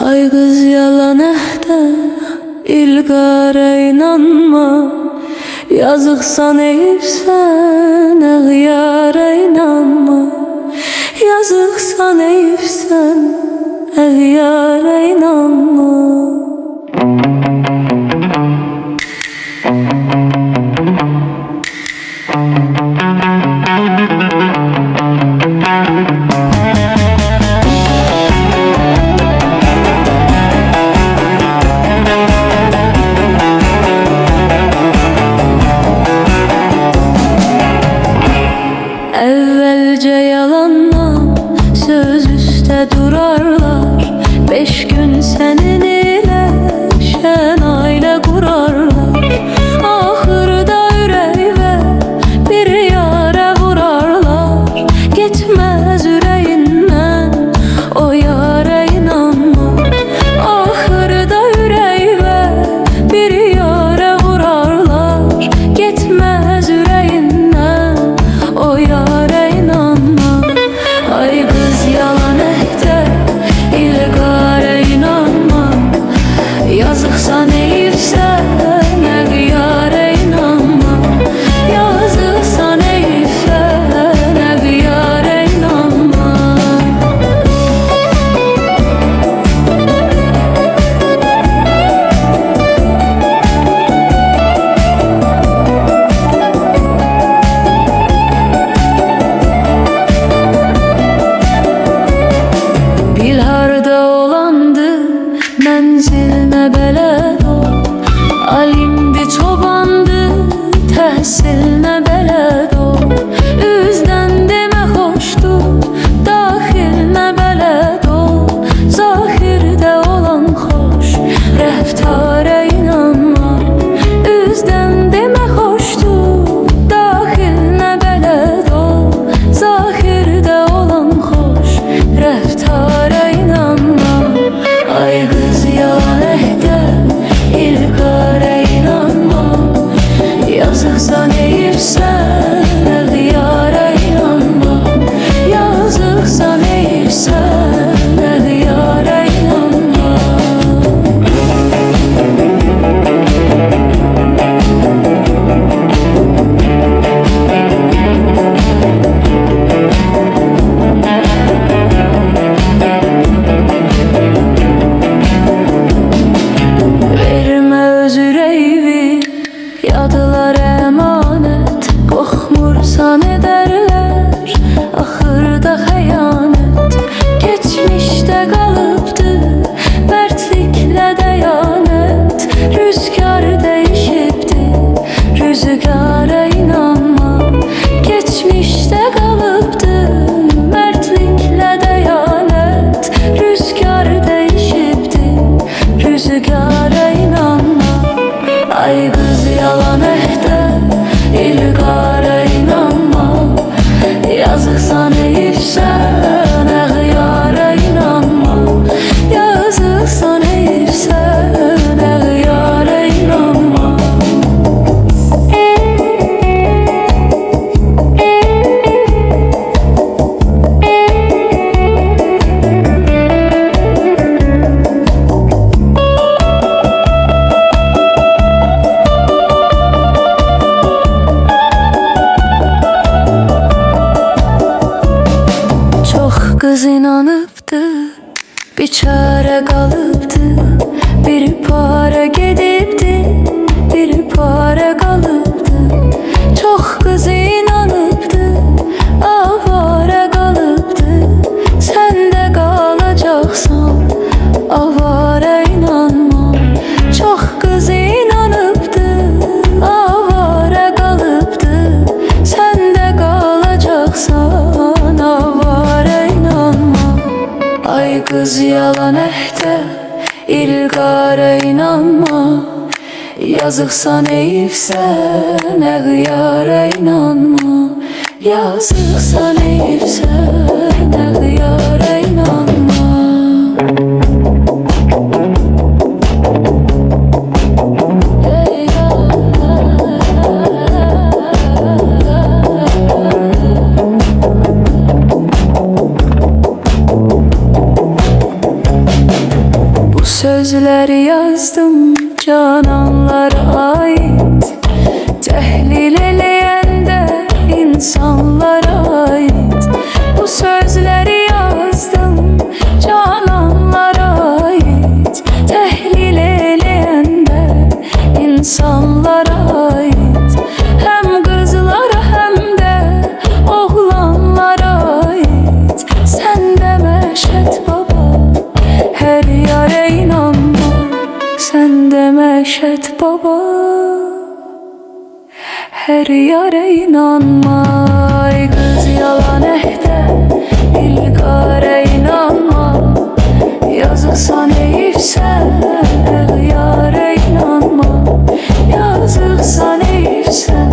Ay kız yalan ehde ilgara inanma. Yazıksan eyipsen eğyara inanma. Yazıksan eyipsen eğyara inanma. Evvelce yalanla söz üste durarlar. 5 gün senin ile şen aile kurarlar. Ahırda yüreğe bir yara vurarlar. Gitmez yüreğinden o yara inanma. Ahırda yüreğe bir yara vurarlar. Gitmez yüreğinden o yara inanma. Ay kız yalan ehde ilgara inanma. Yazıksan eyipsen eğyara inanma. Yazıksan eyipsen eğyara inanma. Bilharda olandı menziline beled ol. Alimdi çobandı tehsiline beled ol. Üzden deme hoştu dahiline beled ol. Zahirde olan hoş reftara inanma. Üzden deme hoştu dahiline beled ol. Zahirde olan hoş reftara inanma. Ay kız yalan ehde ilgara inanma. Yazıksan eyipsen eğyara inanma. Yazıksan eyipsen eğyara inanma. Verme öz yüreği yadılar emanet. Korkmursan ederler ahırda xəyanət. Geçmişte kalıptı mertlikle deyanet. Rüzgar değişipti rüzgara inanma. Geçmişte kalıptı mertlikle deyanet. Rüzgar değişipti rüzgara inanma. Ay kız yalan ehde ilgara inanma. Yazıksan eyipsen eğyara inanma. Yazıksan eyipsen eğyara inanma. Kız inanıptı bir çare kalıptı. Bir para gedipti bir para kalıptı. Çok kız inanıptı avara kalıptı. Sen de kalacaksan avara inanma. Çok kız inanıptı avara kalıptı. Sen de kalacaksan avara inanma. Ay kız yalan ehde ilgara inanma. Yazıksan eyipsen eğyara inanma. Yazıksan eyipsen eğyara inanma. sözleri yazdım cananlara ait, tehlil eleyen de insanlara ait. Bu sözleri yazdım cananlara ait, tehlil eleyen de insanlara ait. Hem kızlara hem de oğlanlara ait. Sen de Meşet Baba her yare inanma, sen de Meşet Baba her yare inanma. Ay kız yalan ehde ilgare inanma, yazıksan eyipsen yare inanma, yazıksan eyipsen